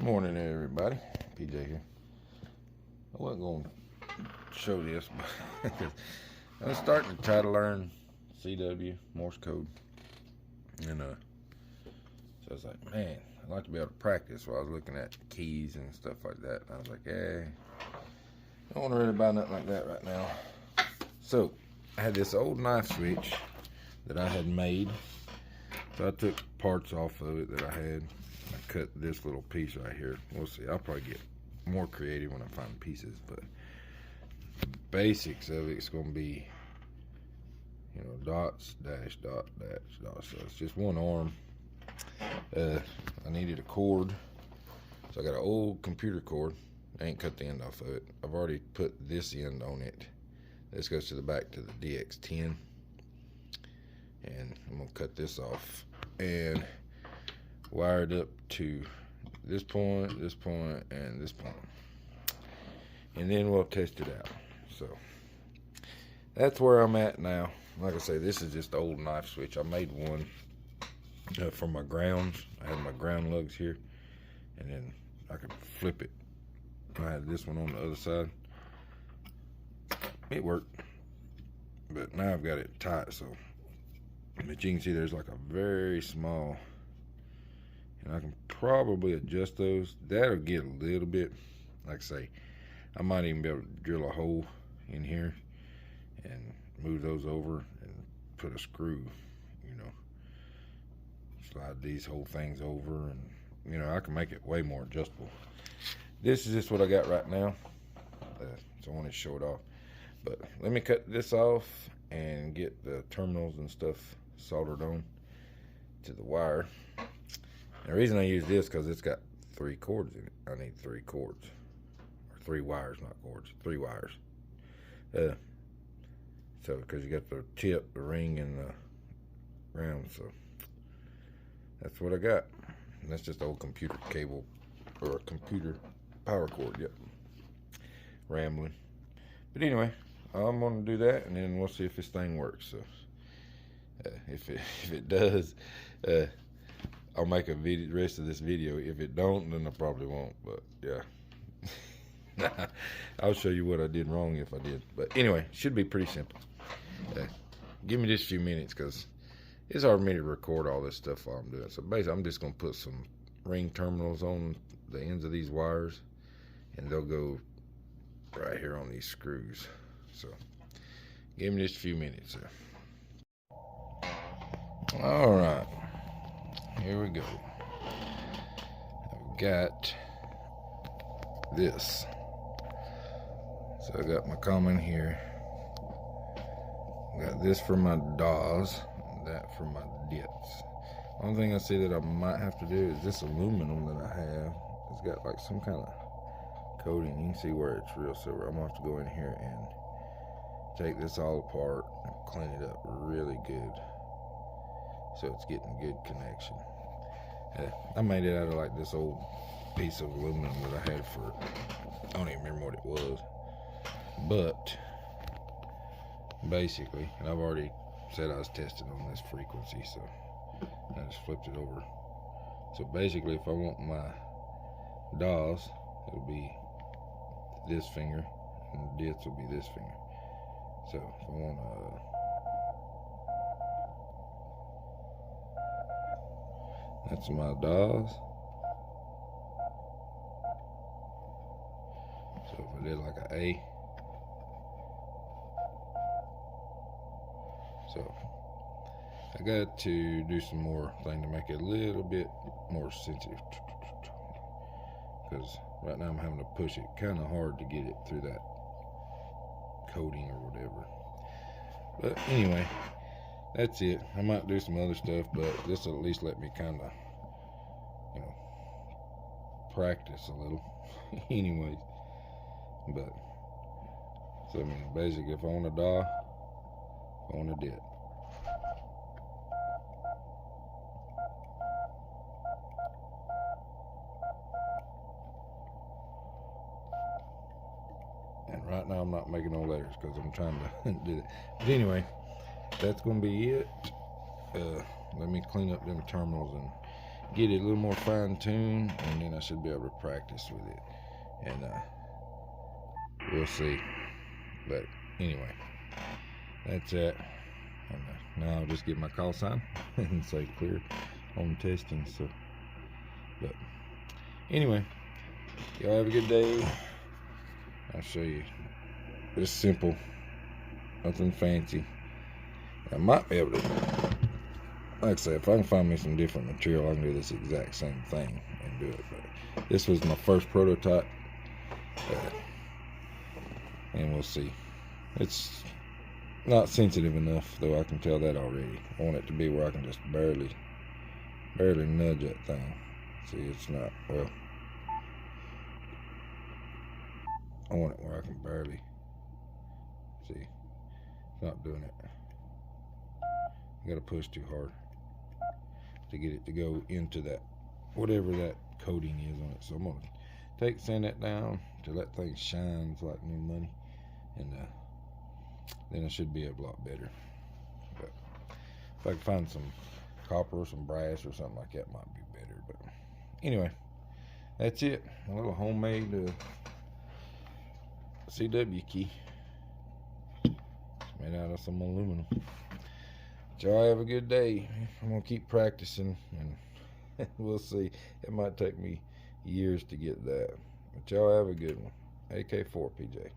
Morning, everybody. PJ here. I wasn't going to show this, but I was starting to try to learn CW, Morse code. And so I was like, man, I'd like to be able to practice. So I was looking at keys and stuff like that. And I was like, don't want to really buy nothing like that right now. So I had this old knife switch that I had made. So I took parts off of it that I had. I cut this little piece right here. We'll see. I'll probably get more creative when I find pieces, but the basics of it's going to be, dots, dash, dot, dash, dot. So it's just one arm. I needed a cord, so I got an old computer cord. I ain't cut the end off of it. I've already put this end on it. This goes to the back to the DX10, and I'm gonna cut this off and wire it up to this point, and this point, and then we'll test it out. So that's where I'm at now. Like I say, this is just the old knife switch. I made one for my grounds. I had my ground lugs here, and then I could flip it. I had this one on the other side. It worked, but now I've got it tight, so but you can see there's like a very small, and I can probably adjust those. That'll get a little bit, like I say, I might even be able to drill a hole in here and move those over and put a screw, slide these whole things over, and I can make it way more adjustable. This is just what I got right now, so I want to show it off. But let me cut this off and get the terminals and stuff soldered on to the wire. And the reason I use this because it's got 3 cords in it. I need 3 cords, or 3 wires, not cords, 3 wires. So because you got the tip, the ring, and the round, so that's what I got. And that's just old computer cable, or a computer power cord. Yep, rambling. But anyway, I'm gonna do that, and then we'll see if this thing works. So if it does, I'll make a video, the rest of this video. If it don't, then I probably won't. But yeah, I'll show you what I did wrong if I did. But anyway, should be pretty simple. Give me just a few minutes because it's hard for me to record all this stuff while I'm doing it. So basically, I'm just gonna put some ring terminals on the ends of these wires, and they'll go right here on these screws. So give me just a few minutes. All right, here we go. I've got this. So I got my common here. Got this for my DAWs, and that for my dits. One thing I see that I might have to do is this aluminum that I have. It's got like some kind of coating. You can see where it's real silver. I'm gonna have to go in here and take this all apart and clean it up really good, so it's getting good connection. I made it out of like this old piece of aluminum that I had for, I don't even remember what it was, but basically, and I've already said I was testing on this frequency, so I just flipped it over. So basically, if I want my DAWs, it'll be this finger, and the dits will be this finger. So if I want that's my DAWs. So if I did like an A, so I got to do some more thing to make it a little bit more sensitive, because right now I'm having to push it kind of hard to get it through that coating or whatever. But anyway, that's it. I might do some other stuff, but this will at least let me kind of, practice a little. Anyways, but so I mean, basically, if I want a DAW, I want a dit. And right now I'm not making no letters because I'm trying to do it. But anyway, that's gonna be it. Let me clean up them terminals, and get it a little more fine-tuned, and then I should be able to practice with it. And we'll see. But anyway, that's it. And now I'll just get my call sign and say clear on testing. So, but anyway, y'all have a good day. I'll show you. It's simple, nothing fancy. I might be able to, like I say, if I can find me some different material, I can do this exact same thing and do it. But this was my first prototype, and we'll see. It's not sensitive enough, though. I can tell that already. I want it to be where I can just barely nudge that thing. See, it's not, well, I want it where I can barely, see, it's not doing it. I gotta push too hard to get it to go into that, whatever that coating is on it. So I'm gonna sand that down till that thing shines like new money, and then it should be a lot better. But if I can find some copper or some brass or something like that, might be better. But anyway, that's it. A little homemade CW key. It's made out of some aluminum. Y'all have a good day. I'm gonna keep practicing, and we'll see. It might take me years to get that, but y'all have a good one. AK4 PJ.